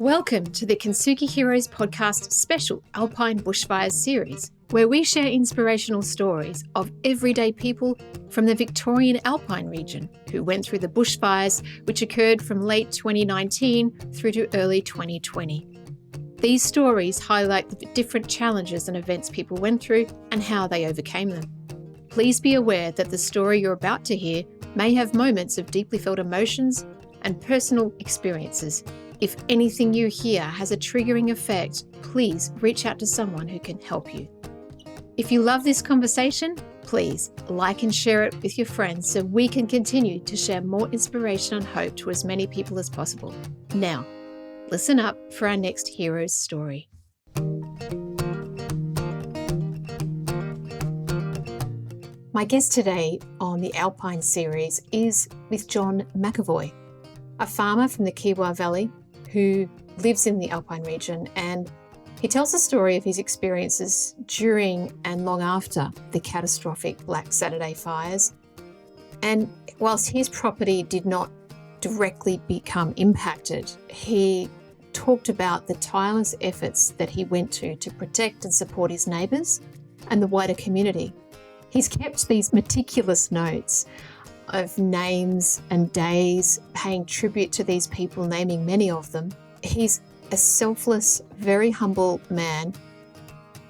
Welcome to the Kintsugi Heroes podcast special Alpine Bushfires series, where we share inspirational stories of everyday people from the Victorian Alpine region who went through the bushfires which occurred from late 2019 through to early 2020. These stories highlight the different challenges and events people went through and how they overcame them. Please be aware that the story you're about to hear may have moments of deeply felt emotions and personal experiences. If anything you hear has a triggering effect, please reach out to someone who can help you. If you love this conversation, please like and share it with your friends so we can continue to share more inspiration and hope to as many people as possible. Now, listen up for our next hero's story. My guest today on the Alpine series is with John McEvoy, a farmer from the Kiewa Valley who lives in the Alpine region, and he tells the story of his experiences during and long after the catastrophic Black Saturday fires. And whilst his property did not directly become impacted, he talked about the tireless efforts that he went to protect and support his neighbours and the wider community. He's kept these meticulous notes of names and days, paying tribute to these people, naming many of them. He's a selfless, very humble man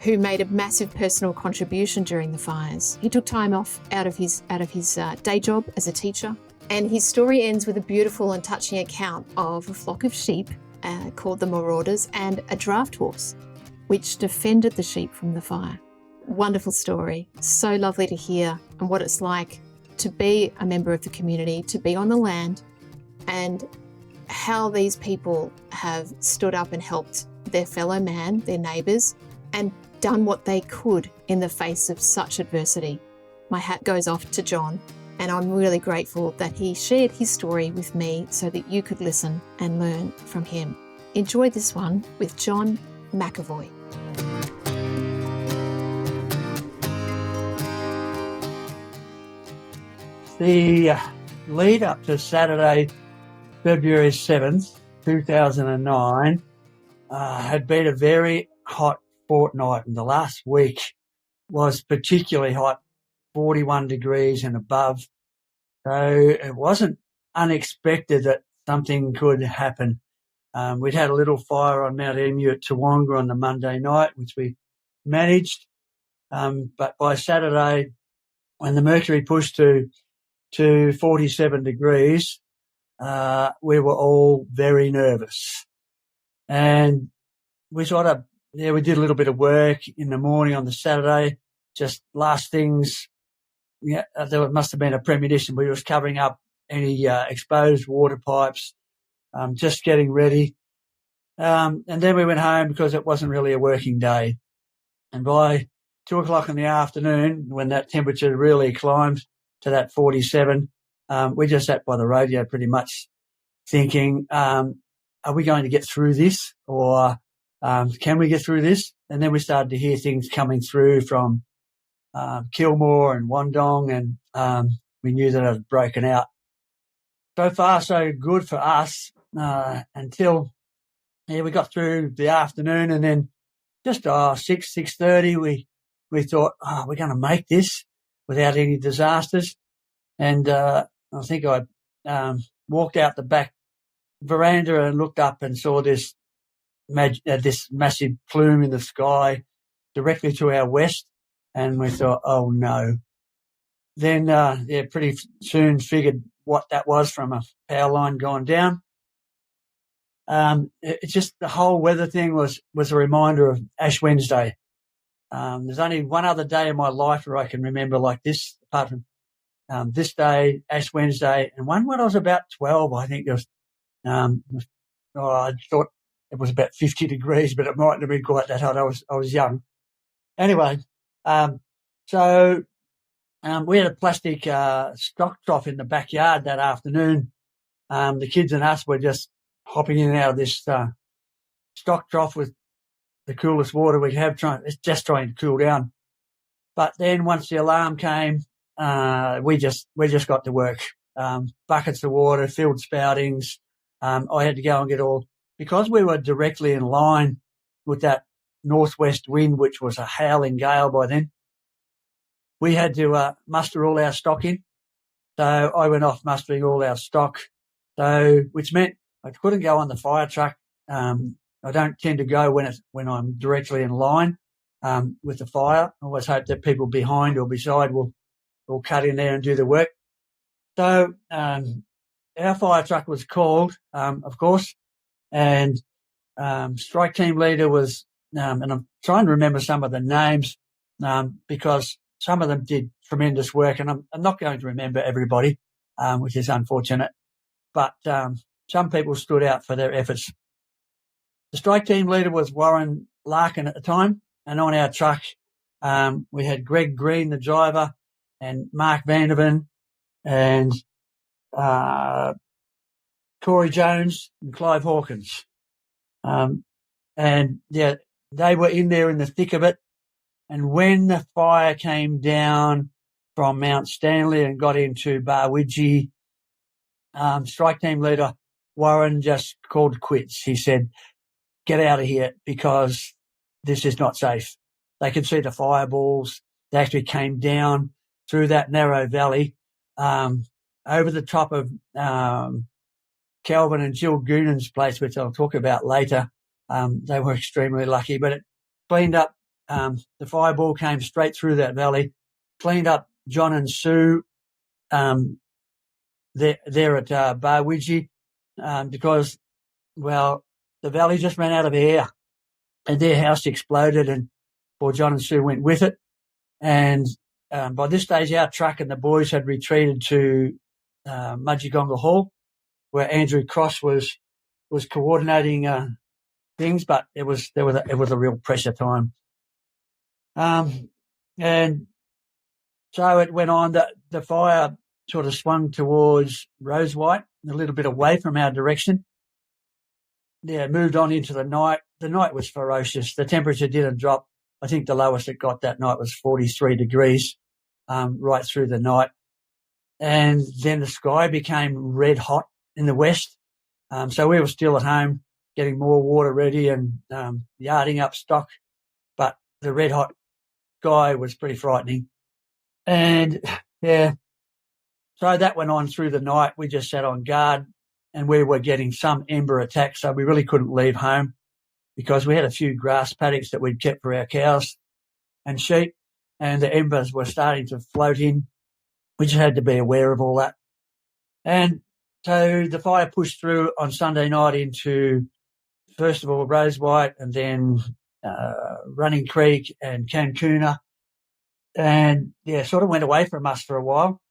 who made a massive personal contribution during the fires. He took time off out of his day job as a teacher, and his story ends with a beautiful and touching account of a flock of sheep called the Marauders and a draft horse which defended the sheep from the fire. Wonderful story, so lovely to hear, and what it's like to be a member of the community, to be on the land, and how these people have stood up and helped their fellow man, their neighbours, and done what they could in the face of such adversity. My hat goes off to John, and I'm really grateful that he shared his story with me so that you could listen and learn from him. Enjoy this one with John McEvoy. The lead up to Saturday, February 7th, 2009, had been a very hot fortnight, and the last week was particularly hot, 41 degrees and above. So it wasn't unexpected that something could happen. We'd had a little fire on Mount Emu at Tawonga on the Monday night, which we managed. But by Saturday, when the mercury pushed to 47 degrees, we were all very nervous. And we did a little bit of work in the morning on the Saturday, just last things. Yeah, there must have been a premonition. We was covering up any exposed water pipes, just getting ready. And then we went home because it wasn't really a working day. And by 2:00 in the afternoon, when that temperature really climbed to that 47, we just sat by the radio pretty much thinking, are we going to get through this, or can we get through this? And then we started to hear things coming through from Kilmore and Wandong, and we knew that it had broken out. So far, so good for us until we got through the afternoon, and then just 6:30, we thought, we're going to make this without any disasters. And I think I walked out the back veranda and looked up and saw this massive plume in the sky directly to our west, and we thought, oh no. Then pretty soon figured what that was from a power line gone down. It's just the whole weather thing was a reminder of Ash Wednesday. There's only one other day in my life where I can remember like this, apart from this day, Ash Wednesday, and one when I was about 12, I think there was, I thought it was about 50 degrees, but it mightn't have been quite that hot. I was young. Anyway, so we had a plastic stock trough in the backyard that afternoon. The kids and us were just hopping in and out of this stock trough with the coolest water we have, trying to cool down. But then once the alarm came, we just got to work. Buckets of water, filled spoutings. I had to go and get all because we were directly in line with that northwest wind, which was a howling gale by then, we had to muster all our stock in. So I went off mustering all our stock, which meant I couldn't go on the fire truck. I don't tend to go when I'm directly in line with the fire. I always hope that people behind or beside will cut in there and do the work. So our fire truck was called, of course, and strike team leader was, and I'm trying to remember some of the names because some of them did tremendous work, and I'm not going to remember everybody, which is unfortunate, but some people stood out for their efforts. The strike team leader was Warren Larkin at the time, and on our truck we had Greg Green, the driver, and Mark Vanderven, and Corey Jones and Clive Hawkins. And yeah, they were in there in the thick of it. And when the fire came down from Mount Stanley and got into Barwidgee, strike team leader Warren just called quits. He said, "Get out of here because this is not safe." They could see the fireballs. They actually came down through that narrow valley, over the top of Calvin and Jill Goonan's place, which I'll talk about later. They were extremely lucky, but it cleaned up. The fireball came straight through that valley, cleaned up John and Sue there at Barwidgee because, well, the valley just ran out of air and their house exploded, and poor John and Sue went with it. And by this stage, our truck and the boys had retreated to Mudgegonga Hall, where Andrew Cross was coordinating things, but it was a real pressure time. And so it went on. The fire sort of swung towards Rosewhite, a little bit away from our direction. Yeah, moved on into the night. The night was ferocious. The temperature didn't drop. I think the lowest it got that night was 43 degrees right through the night. And then the sky became red hot in the west. So we were still at home getting more water ready and yarding up stock. But the red hot sky was pretty frightening. And, yeah, so that went on through the night. We just sat on guard and we were getting some ember attacks, so we really couldn't leave home because we had a few grass paddocks that we'd kept for our cows and sheep, and the embers were starting to float in. We just had to be aware of all that. And so the fire pushed through on Sunday night into, first of all, Rosewhite and then Running Creek and Cancuna. And, yeah, sort of went away from us for a while.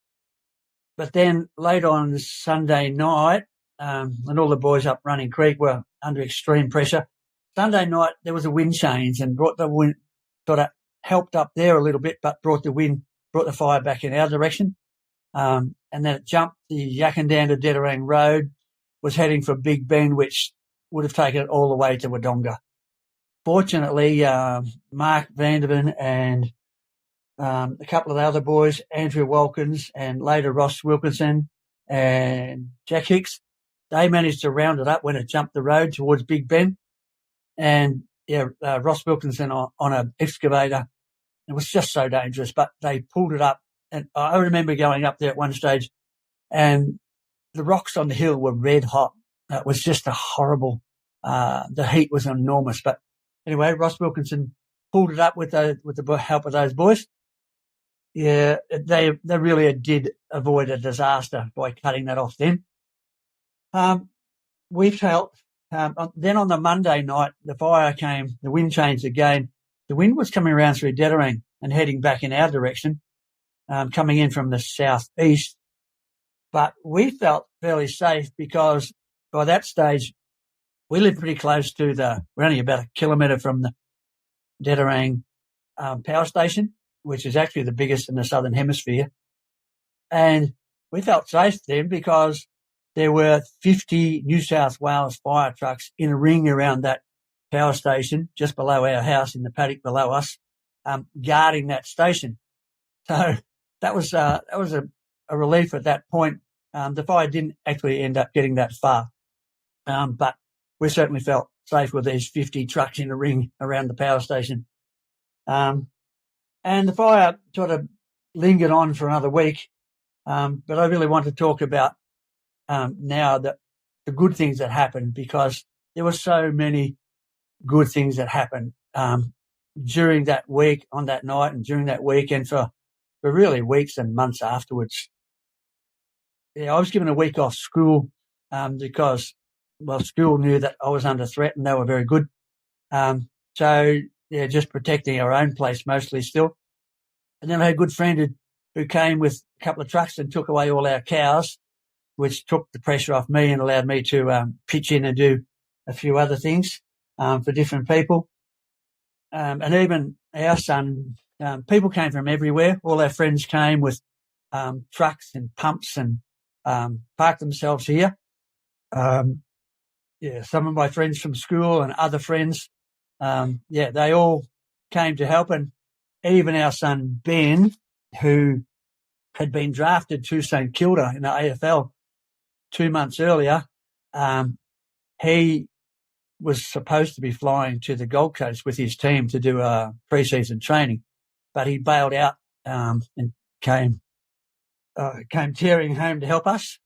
But then late on Sunday night, and all the boys up Running Creek were under extreme pressure. Sunday night, there was a wind change and brought the wind, sort of helped up there a little bit, but brought the fire back in our direction. And then it jumped the Yakandan to Dederang Road, was heading for Big Ben, which would have taken it all the way to Wodonga. Fortunately, Mark Vanderven and a couple of the other boys, Andrew Wilkins and later Ross Wilkinson and Jack Hicks, they managed to round it up when it jumped the road towards Big Ben. And, yeah, Ross Wilkinson on an excavator. It was just so dangerous, but they pulled it up. And I remember going up there at one stage and the rocks on the hill were red hot. It was just a horrible, the heat was enormous. But anyway, Ross Wilkinson pulled it up with the help of those boys. Yeah, they really did avoid a disaster by cutting that off then. We felt, then on the Monday night, the fire came, the wind changed again. The wind was coming around through Dederang and heading back in our direction, coming in from the southeast. But we felt fairly safe because by that stage, we lived pretty close to we're only about a kilometre from the Dederang power station, which is actually the biggest in the Southern Hemisphere. And we felt safe then because there were 50 New South Wales fire trucks in a ring around that power station just below our house in the paddock below us, guarding that station. So that was a relief at that point. The fire didn't actually end up getting that far. But we certainly felt safe with these 50 trucks in a ring around the power station. And the fire sort of lingered on for another week. But I really want to talk about now the good things that happened, because there were so many good things that happened during that week, on that night, and during that week, and for really weeks and months afterwards. Yeah, I was given a week off school because, well, school knew that I was under threat, and they were very good. So, yeah, just protecting our own place mostly still. And then I had a good friend who came with a couple of trucks and took away all our cows, which took the pressure off me and allowed me to pitch in and do a few other things for different people. And even our son, people came from everywhere. All our friends came with trucks and pumps and parked themselves here. Some of my friends from school and other friends, they all came to help. And even our son Ben, who had been drafted to St Kilda in the AFL 2 months earlier, he was supposed to be flying to the Gold Coast with his team to do pre-season training, but he bailed out and came tearing home to help us,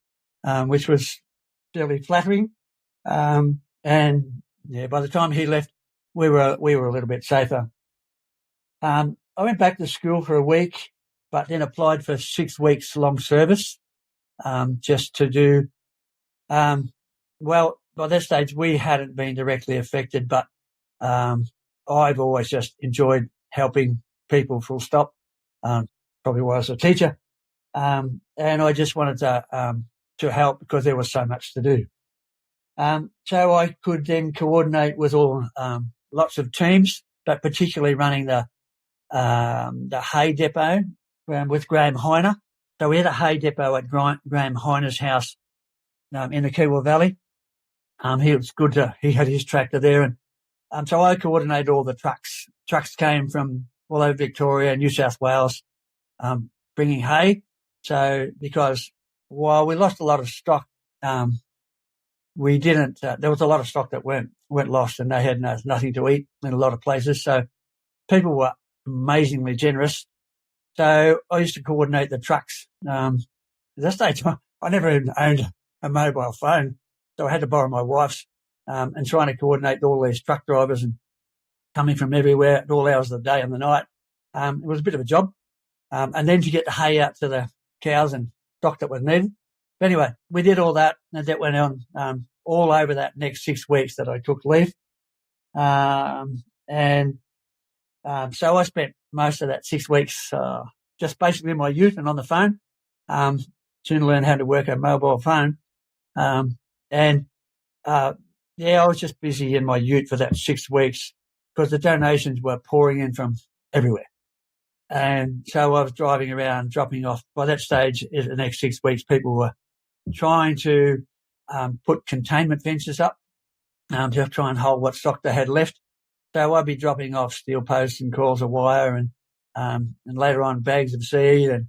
which was fairly flattering. And by the time he left, we were a little bit safer. I went back to school for a week, but then applied for 6 weeks long service, just to do. By that stage, we hadn't been directly affected, but I've always just enjoyed helping people, full stop. Probably why I was a teacher. And I just wanted to help because there was so much to do. So I could then coordinate with lots of teams, but particularly running the hay depot with Graham Heiner. So we had a hay depot at Graham Heiner's house in the Kiewa Valley. He had his tractor there, and so I coordinated all the trucks. Trucks came from all over Victoria, New South Wales, bringing hay. So because while we lost a lot of stock, we didn't. There was a lot of stock that weren't lost, and they had nothing to eat in a lot of places. So people were amazingly generous. So I used to coordinate the trucks. At that stage, I never even owned a mobile phone, so I had to borrow my wife's, and trying to coordinate all these truck drivers and coming from everywhere at all hours of the day and the night. It was a bit of a job. And then to get the hay out to the cows and stock that was needed. But anyway, we did all that, and that went on all over that next 6 weeks that I took leave. So I spent most of that 6 weeks just basically in my youth and on the phone. Soon learned how to work a mobile phone. I was just busy in my ute for that 6 weeks because the donations were pouring in from everywhere. And so I was driving around, dropping off. By that stage, in the next 6 weeks, people were trying to put containment fences up to try and hold what stock they had left. So I'd be dropping off steel posts and coils of wire and later on bags of seed. And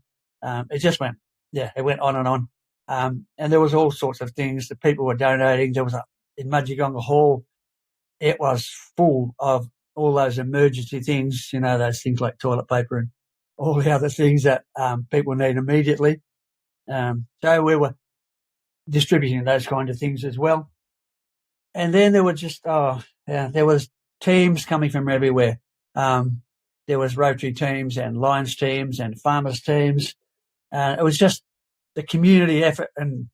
it just went on and on. And there was all sorts of things that people were donating. There was in Mudgegonga Hall, it was full of all those emergency things, those things like toilet paper and all the other things that people need immediately. So we were distributing those kind of things as well. And then there were there was teams coming from everywhere. There was Rotary teams and Lions teams and farmers teams. It was just the community effort, and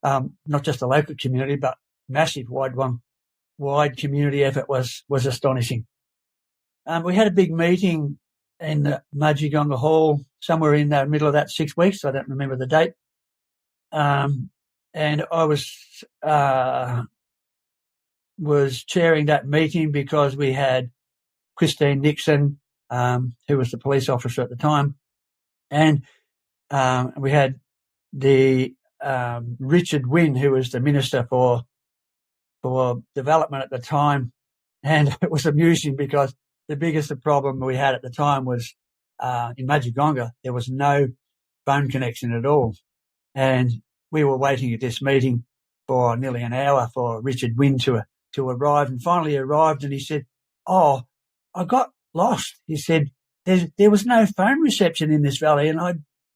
not just the local community, but massive wide community effort was astonishing. We had a big meeting in the Mudgegonga Hall somewhere in the middle of that 6 weeks. I don't remember the date. And I was chairing that meeting because we had Christine Nixon, who was the police officer at the time, and we had the Richard Wynne, who was the Minister for Development at the time. And it was amusing because the biggest problem we had at the time was in Mudgegonga, there was no phone connection at all. And we were waiting at this meeting for nearly an hour for Richard Wynne to to arrive, and finally arrived, and he said, "Oh, I got lost." He said, there was no phone reception in this valley, and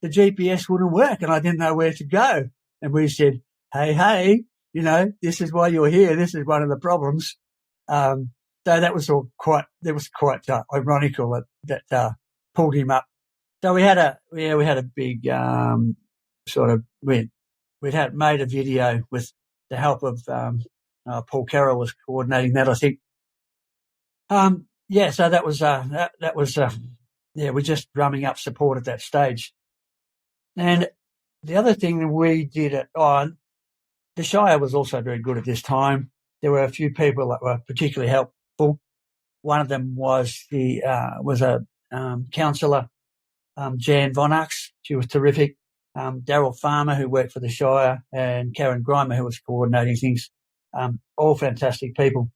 the GPS wouldn't work, and I didn't know where to go. And we said, hey, this is why you're here. This is one of the problems. So that was quite ironical that pulled him up. So we had a big we'd made a video with the help of Paul Carroll was coordinating that, I think. So that was we're just drumming up support at that stage. And the other thing that we did the Shire was also very good at this time. There were a few people that were particularly helpful. One of them was a councillor, Jan Vonarks. She was terrific. Daryl Farmer, who worked for the Shire, and Karen Grimer, who was coordinating things. All fantastic people.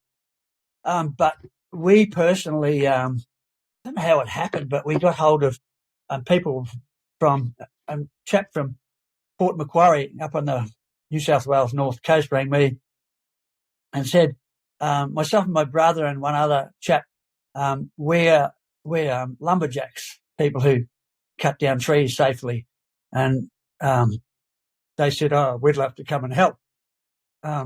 But we personally, I don't know how it happened, but we got hold of people from a chap from Port Macquarie up on the New South Wales North Coast rang me and said, myself and my brother and one other chap, we're lumberjacks, people who cut down trees safely. And they said, we'd love to come and help.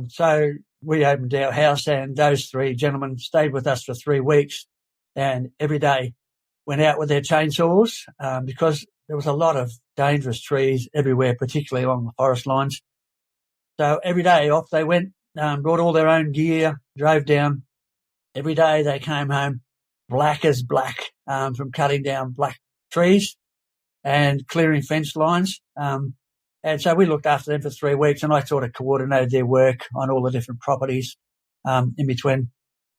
So we opened our house, and those three gentlemen stayed with us for 3 weeks, and every day went out with their chainsaws because there was a lot of dangerous trees everywhere, particularly along the forest lines. So every day off they went, brought all their own gear, drove down. Every day they came home black as black from cutting down black trees and clearing fence lines. And so we looked after them for 3 weeks, and I sort of coordinated their work on all the different properties in between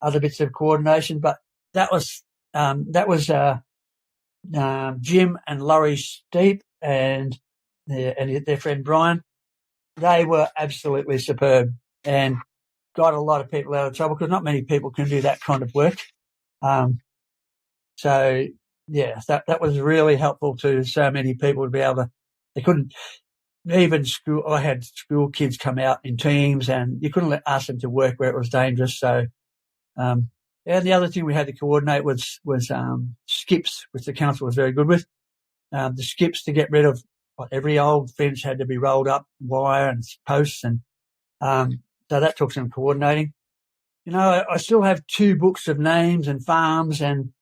other bits of coordination. But that was Jim and Laurie Steep and their friend Brian. They were absolutely superb and got a lot of people out of trouble because not many people can do that kind of work. So, yeah, that was really helpful to so many people to be able to, they couldn't, even school, I had school kids come out in teams and you couldn't ask them to work where it was dangerous. So, and the other thing we had to coordinate was skips, which the council was very good with. The skips to get rid of every old fence had to be rolled up, wire and posts. And so that took some coordinating. I still have 2 books of names and farms and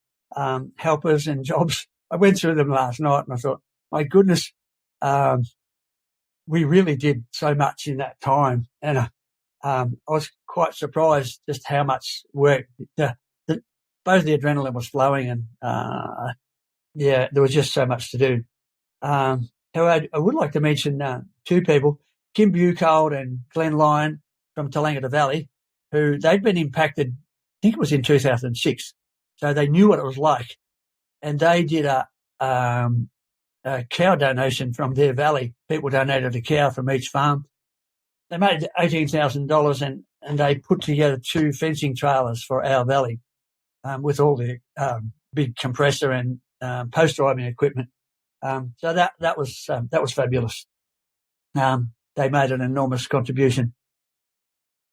helpers and jobs. I went through them last night and I thought, my goodness, we really did so much in that time. And I was quite surprised just how much work both the adrenaline was flowing and, there was just so much to do. However, I would like to mention 2 people, Kim Bucold and Glenn Lyon from Tallangata Valley, who they'd been impacted, I think it was in 2006. So they knew what it was like. And they did a cow donation from their valley. People donated a cow from each farm. They made $18,000 and they put together 2 fencing trailers for our valley with all the big compressor and post-driving equipment. So that was fabulous. They made an enormous contribution.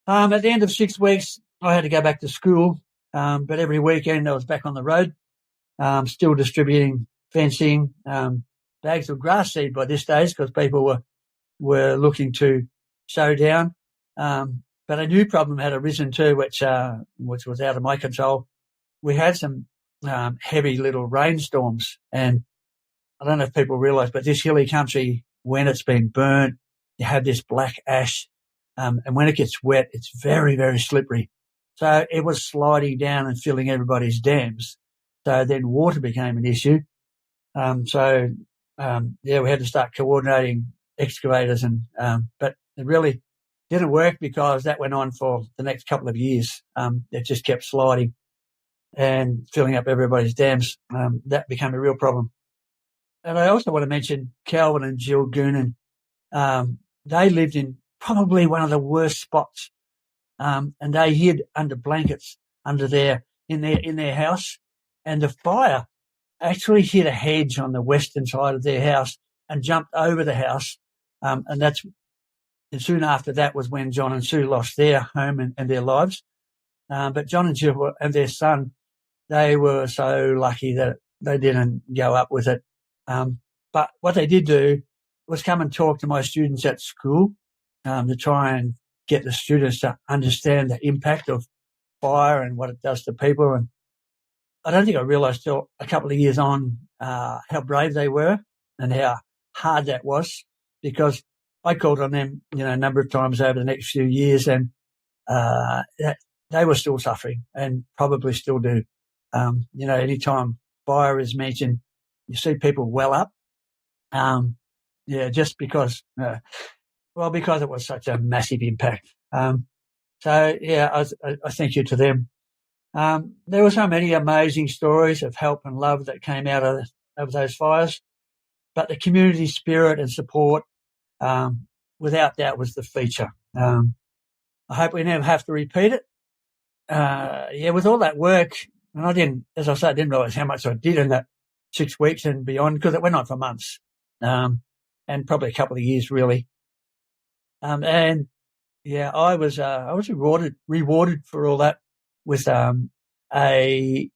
At the end of 6 weeks, I had to go back to school, but every weekend I was back on the road, still distributing fencing, bags of grass seed by this stage because people were looking to sow down. But a new problem had arisen too, which was out of my control. We had some heavy little rainstorms, and I don't know if people realise, but this hilly country, when it's been burnt, you have this black ash, and when it gets wet, it's very, very slippery. So it was sliding down and filling everybody's dams. So then water became an issue. We had to start coordinating excavators but it really didn't work because that went on for the next couple of years. It just kept sliding and filling up everybody's dams. That became a real problem. And I also want to mention Calvin and Jill Goonan. They lived in probably one of the worst spots. And they hid under blankets in their house. And the fire actually hit a hedge on the western side of their house and jumped over the house. And soon after that was when John and Sue lost their home and their lives. But John and Jill and their son, they were so lucky that they didn't go up with it. But what they did do was come and talk to my students at school to try and get the students to understand the impact of fire and what it does to people. And I don't think I realised till a couple of years on how brave they were and how hard that was, because I called on them, a number of times over the next few years, and they were still suffering and probably still do. Anytime fire is mentioned, you see people well up. Just because, because it was such a massive impact. I thank you to them. There were so many amazing stories of help and love that came out of those fires, but the community spirit and support, without doubt, was the feature. I hope we never have to repeat it. With all that work, and I didn't realise how much I did in that 6 weeks and beyond, because it went on for months, and probably a couple of years really. I was rewarded for all that with a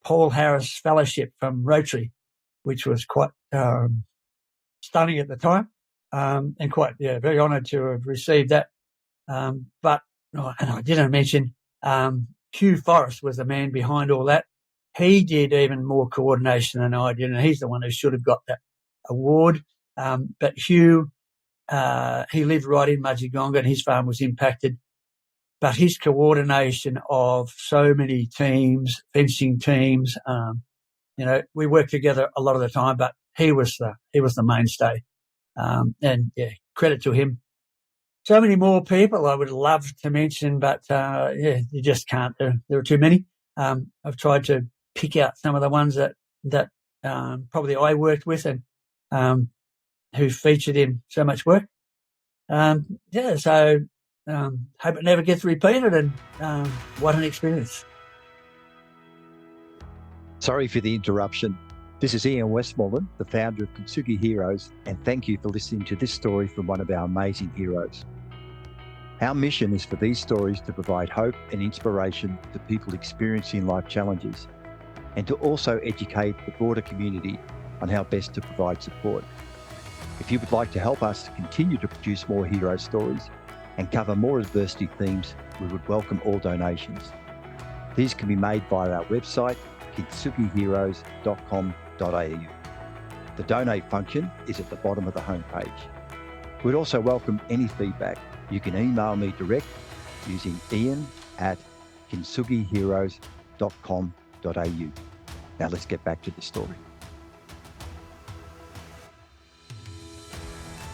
Paul Harris Fellowship from Rotary, which was quite stunning at the time, and quite very honoured to have received that. And I didn't mention Hugh Forrest was the man behind all that. He did even more coordination than I did, and he's the one who should have got that award. But Hugh, he lived right in Mudgegonga, and his farm was impacted. But his coordination of so many teams, fencing teams, we worked together a lot of the time. But he was the mainstay, credit to him. So many more people I would love to mention, but you just can't. There are too many. I've tried to pick out some of the ones that probably I worked with and who featured in so much work. Hope it never gets repeated, and what an experience. Sorry for the interruption. This is Ian Westmoreland, the founder of Kintsugi Heroes, and thank you for listening to this story from one of our amazing heroes. Our mission is for these stories to provide hope and inspiration to people experiencing life challenges, and to also educate the broader community on how best to provide support. If you would like to help us to continue to produce more hero stories and cover more adversity themes, we would welcome all donations. These can be made via our website, kintsugiheroes.com.au. The donate function is at the bottom of the homepage. We'd also welcome any feedback. You can email me direct using ian@kintsugiheroes.com.au. Now let's get back to the story.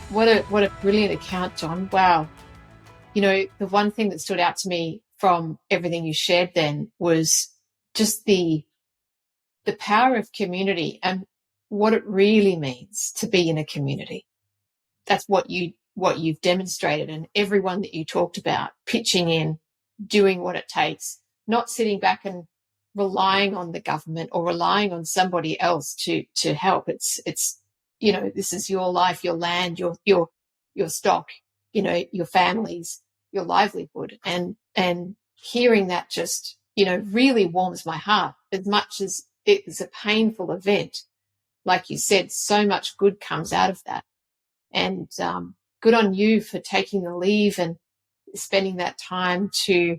What a brilliant account, John. Wow. The one thing that stood out to me from everything you shared then was just the power of community and what it really means to be in a community. That's what you've demonstrated, and everyone that you talked about pitching in, doing what it takes, not sitting back and relying on the government or relying on somebody else to help. It's this is your life, your land, your stock, your families, your livelihood, and hearing that just really warms my heart. As much as it is a painful event, like you said, so much good comes out of that. And good on you for taking the leave and spending that time to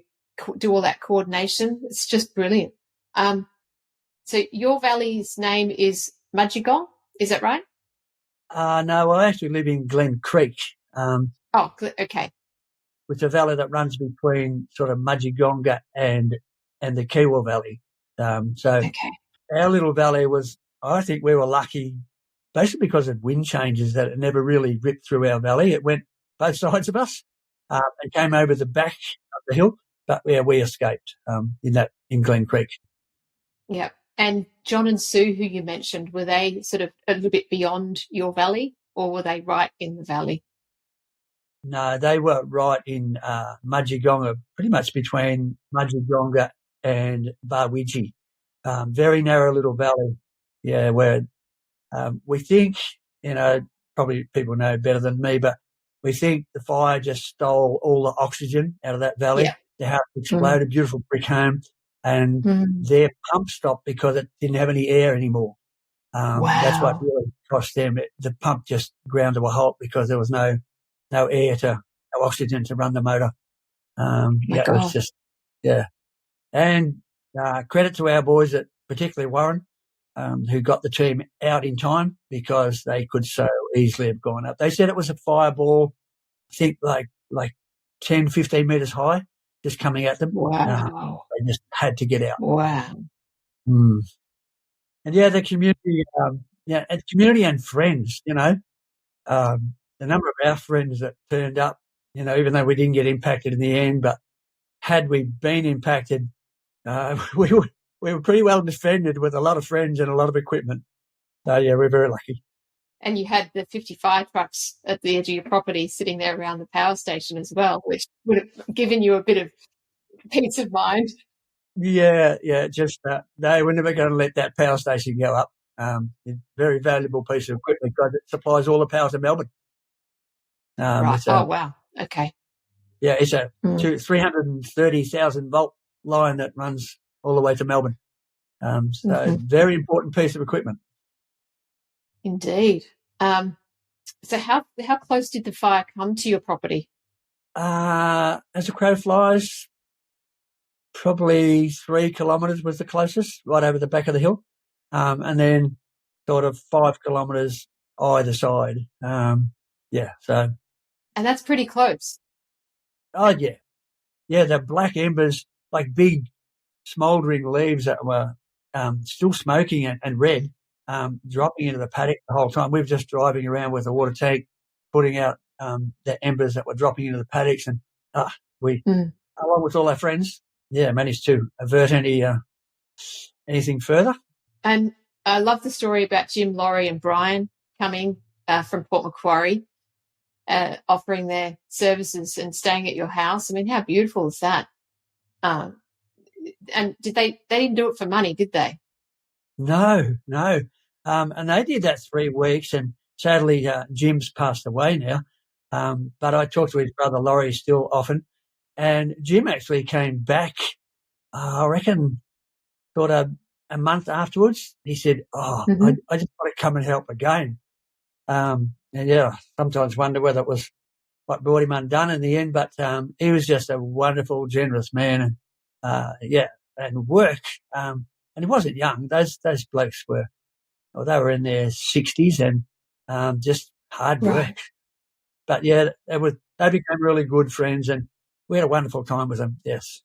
do all that coordination. It's just brilliant. So your valley's name is Mudgegong, is that right? No, I actually live in Glen Creek. Okay. Which is a valley that runs between sort of Mudgegonga and the Kiewa Valley. Okay. Our little valley I think we were lucky, basically because of wind changes, that it never really ripped through our valley. It went both sides of us and came over the back of the hill, but we escaped in Glen Creek. Yeah. And John and Sue, who you mentioned, were they sort of a little bit beyond your valley, or were they right in the valley? No, they were right in Mudgegonga, pretty much between Mudgegonga and Barwidgee. Very narrow little valley, where we think, probably people know better than me, but we think the fire just stole all the oxygen out of that valley. Yeah. the house exploded, beautiful brick home, and their pump stopped because it didn't have any air anymore. That's what really cost them. The pump just ground to a halt because there was no air no oxygen to run the motor. It was just, And credit to our boys, particularly Warren, who got the team out in time because they could so easily have gone up. They said it was a fireball, I think like 10, 15 metres high, just coming at them. Wow. They just had to get out. Wow. And the community, and community and friends, the number of our friends that turned up, even though we didn't get impacted in the end, but had we been impacted, we were pretty well defended with a lot of friends and a lot of equipment. So, we're very lucky. And you had the 50 fire trucks at the edge of your property sitting there around the power station as well, which would have given you a bit of peace of mind. Yeah, just they were never going to let that power station go up. It's a very valuable piece of equipment because it supplies all the power to Melbourne. Right. Wow. Okay. Yeah, it's a 330,000 volt line that runs all the way to Melbourne. Very important piece of equipment. Indeed. So how close did the fire come to your property? As a crow flies, probably 3 kilometres was the closest, right over the back of the hill, and then sort of 5 kilometres either side. So. And that's pretty close. Oh, yeah. Yeah, the black embers, like big smouldering leaves that were still smoking and red, dropping into the paddock the whole time. We were just driving around with a water tank, putting out the embers that were dropping into the paddocks, and along with all our friends, managed to avert anything further. And I love the story about Jim, Laurie and Brian coming from Port Macquarie, offering their services and staying at your house. I mean, how beautiful is that? And they didn't do it for money, did they? No. And they did that 3 weeks, and sadly Jim's passed away now. But I talk to his brother Laurie still often, and Jim actually came back, I reckon, sort of a month afterwards. He said, I just want to come and help again. Sometimes wonder whether it was what brought him undone in the end, but he was just a wonderful, generous man, and work. And he wasn't young. Those blokes were in their 60s and just hard work. Right. But they became really good friends, and we had a wonderful time with them. Yes.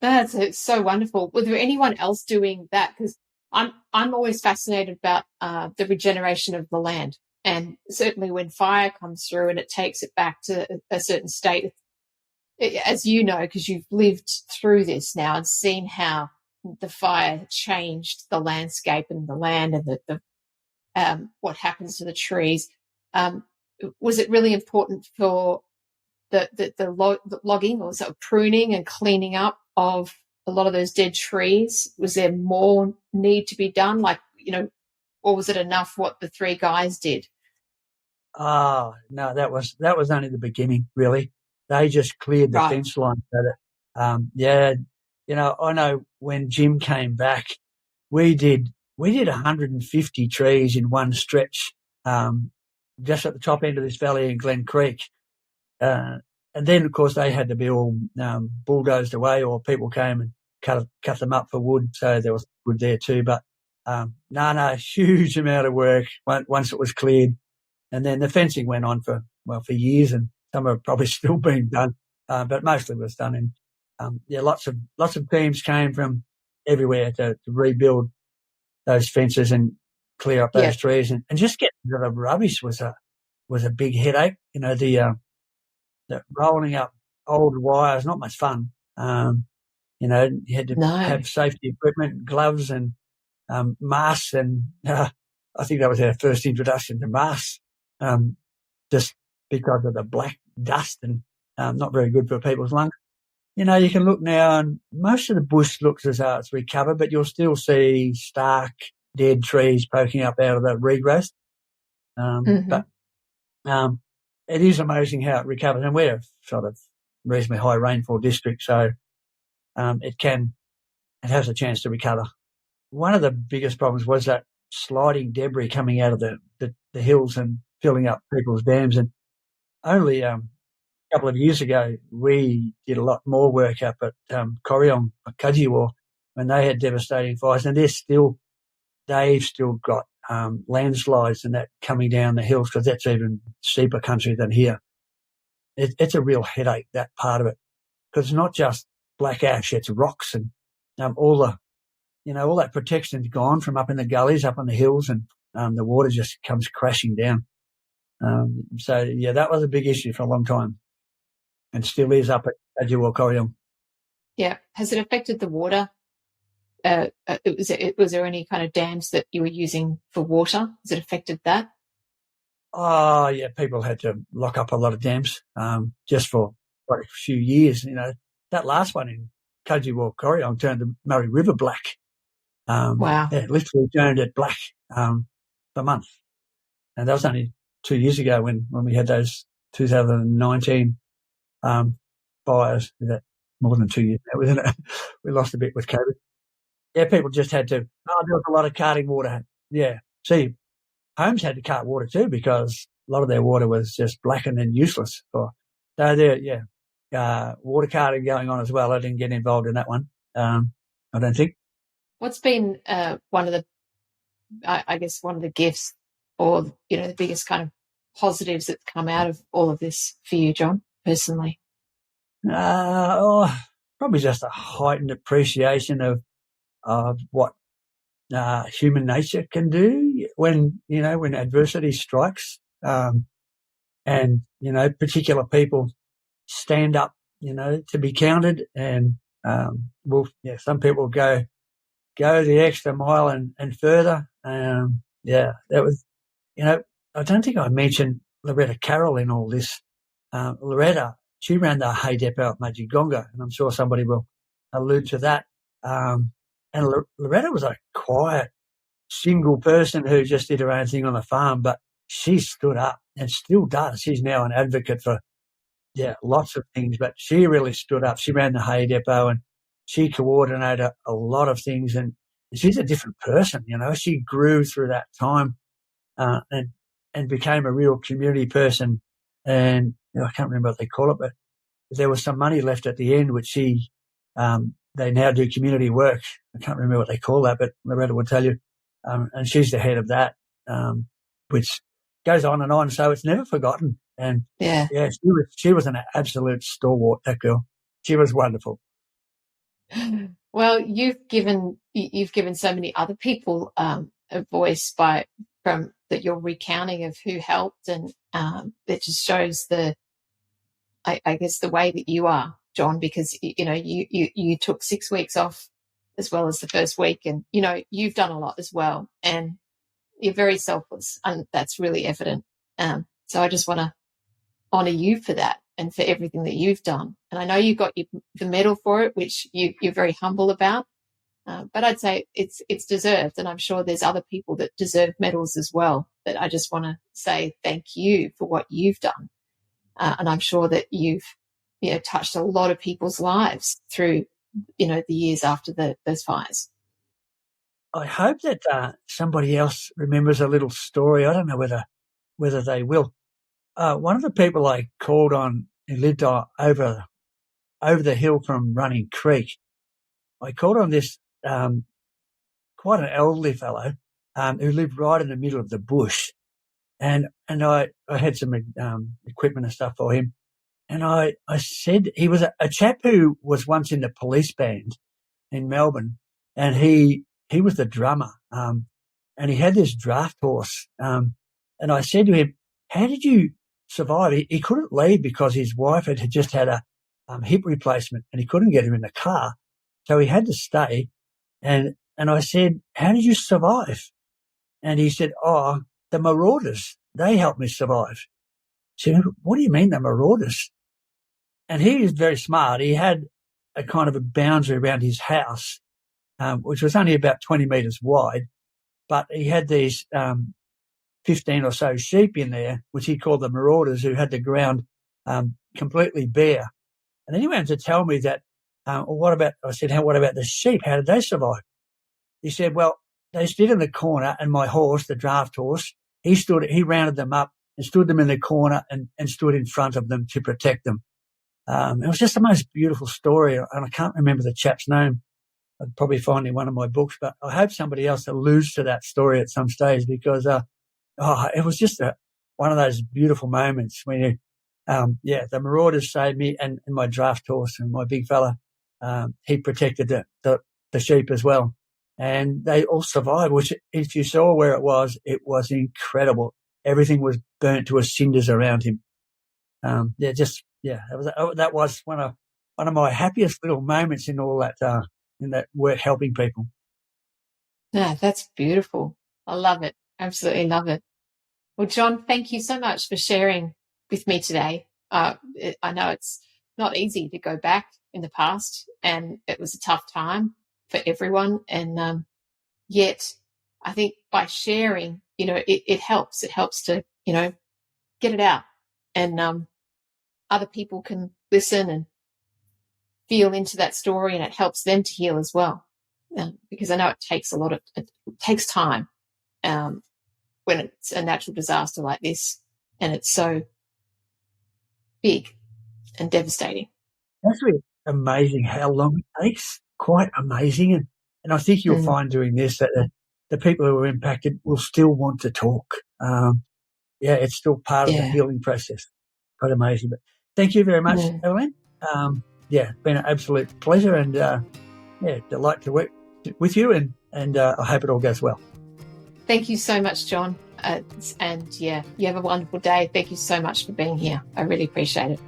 That's so wonderful. Was there anyone else doing that? Because I'm always fascinated about the regeneration of the land, and certainly when fire comes through and it takes it back to a certain state, as you know, because you've lived through this now and seen how the fire changed the landscape and the land and the what happens to the trees. Was it really important for the logging, or sort of pruning and cleaning up of a lot of those dead trees? Was there more need to be done, or was it enough what the 3 guys did? Oh, no, that was only the beginning, really. They just cleared the fence line. I know when Jim came back, we did 150 trees in one stretch, just at the top end of this valley in Glen Creek. And then, of course, they had to be all bulldozed away, or people came and cut them up for wood, so there was wood there too. But huge amount of work once it was cleared. And then the fencing went on for years, and some are probably still being done, but mostly was done. And lots of teams came from everywhere to rebuild those fences and clear up those trees, and just getting rid of rubbish was a big headache. The rolling up old wires, not much fun. You had to have safety equipment, gloves, and masks, and I think that was our first introduction to masks, just because of the black dust and not very good for people's lungs. You can look now, and most of the bush looks as though it's recovered, but you'll still see stark, dead trees poking up out of the regrowth. But it is amazing how it recovers, and we're sort of reasonably high rainfall district, so it has a chance to recover. One of the biggest problems was that sliding debris coming out of the hills and filling up people's dams. And only a couple of years ago, we did a lot more work up at Corryong, Kintsugi, when they had devastating fires, and they've still got landslides and that coming down the hills, because that's even steeper country than here. It's a real headache, that part of it, because it's not just black ash, it's rocks, and all that protection's gone from up in the gullies, up on the hills, and the water just comes crashing down. So that was a big issue for a long time, and still is up at Corryong. Yeah. Has it affected the water? Was there any kind of dams that you were using for water? Has it affected that? Oh, yeah, people had to lock up a lot of dams just for quite a few years. That last one in Corryong turned the Murray River black. Wow. Yeah, literally turned it black for months. And that was only 2 years ago when we had those 2019 fires. Is that more than 2 years now, isn't it? We lost a bit with COVID. Yeah, people just had to, there was a lot of carting water. Yeah. See, homes had to cart water too, because a lot of their water was just blackened and useless. So water carting going on as well. I didn't get involved in that one, I don't think. What's been one of the gifts, or the biggest kind of positives that's come out of all of this for you, John, personally? Probably just a heightened appreciation of what human nature can do when adversity strikes, and particular people stand up, to be counted, and some people go the extra mile and further. That was, I don't think I mentioned Loretta Carroll in all this. Loretta, she ran the hay depot at Majigonga, and I'm sure somebody will allude to that. And Loretta was a quiet, single person who just did her own thing on the farm, but she stood up and still does. She's now an advocate for, lots of things, but she really stood up. She ran the hay depot and she coordinated a lot of things, and she's a different person, She grew through that time and became a real community person. And I can't remember what they call it, but there was some money left at the end, which they now do community work. I can't remember what they call that, but Loretta will tell you. And she's the head of that, which goes on and on. So it's never forgotten. And she was an absolute stalwart, that girl. She was wonderful. Well, you've given so many other people a voice from that you're recounting of who helped, and it just shows the way that you are, John, because you took 6 weeks off as well as the first week, and you've done a lot as well, and you're very selfless, and that's really evident. So I just want to honour you for that and for everything that you've done. And I know you got the medal for it, which you're very humble about, but I'd say it's deserved, and I'm sure there's other people that deserve medals as well. But I just want to say thank you for what you've done. And I'm sure that you've touched a lot of people's lives through the years after those fires. I hope that somebody else remembers a little story. I don't know whether they will. One of the people I called on, who lived over the hill from Running Creek, I called on this quite an elderly fellow who lived right in the middle of the bush. And I had some equipment and stuff for him. And I said, he was a chap who was once in the police band in Melbourne, and he was the drummer, and he had this draft horse. And I said to him, how did you survive? He couldn't leave because his wife had just had a hip replacement, and he couldn't get her in the car. So he had to stay. And I said, how did you survive? And he said, the Marauders, they helped me survive. I said, what do you mean, the Marauders? And he was very smart. He had a kind of a boundary around his house, which was only about 20 metres wide, but he had these 15 or so sheep in there, which he called the Marauders, who had the ground completely bare. And then he went to tell me that, what about the sheep? How did they survive? He said, well, they stood in the corner, and my horse, the draft horse, he rounded them up and stood them in the corner and stood in front of them to protect them. It was just the most beautiful story, and I can't remember the chap's name. I'd probably find it in one of my books, but I hope somebody else alludes to that story at some stage, because it was just one of those beautiful moments when you, the Marauders saved me and my draft horse, and my big fella, he protected the sheep as well. And they all survived, which if you saw where it was incredible. Everything was burnt to a cinders around him. That was one of my happiest little moments in all that, in that work helping people. Yeah, that's beautiful. I love it. Absolutely love it. Well, John, thank you so much for sharing with me today. I know it's not easy to go back in the past, and it was a tough time for everyone. And yet I think by sharing, it helps. It helps to, get it out, and other people can listen and feel into that story, and it helps them to heal as well. Because I know it takes time when it's a natural disaster like this, and it's so big and devastating. That's really amazing how long it takes. Quite amazing. And I think you'll find doing this that the people who are impacted will still want to talk. It's still part of the healing process. Quite amazing. But thank you very much, Evelyn. It's been an absolute pleasure, and delight to work with you, and I hope it all goes well. Thank you so much, John. You have a wonderful day. Thank you so much for being here. I really appreciate it.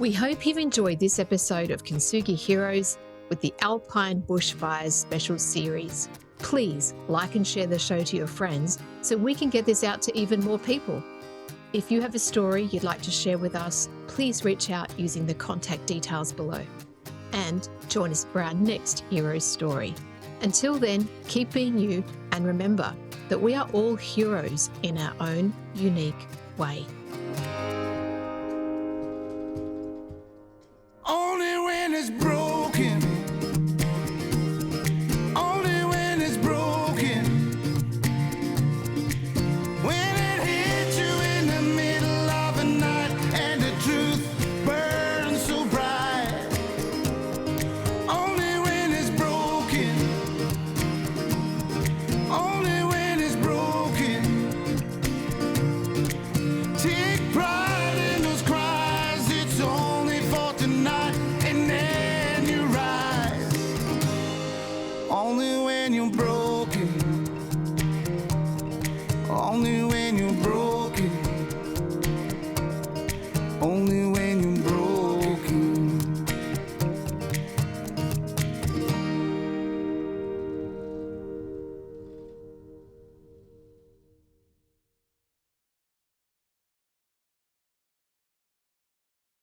We hope you've enjoyed this episode of Kintsugi Heroes with the Alpine Bushfires special series. Please like and share the show to your friends so we can get this out to even more people. If you have a story you'd like to share with us, please reach out using the contact details below. And join us for our next hero's story. Until then, keep being you, and remember that we are all heroes in our own unique way. Only when it's broken. Only when it's broken. When it hits you in the middle of the night and the truth burns so bright. Only when it's broken. Only when it's broken. Take pride in those cries. It's only for tonight, and then you rise. Only when you're broken.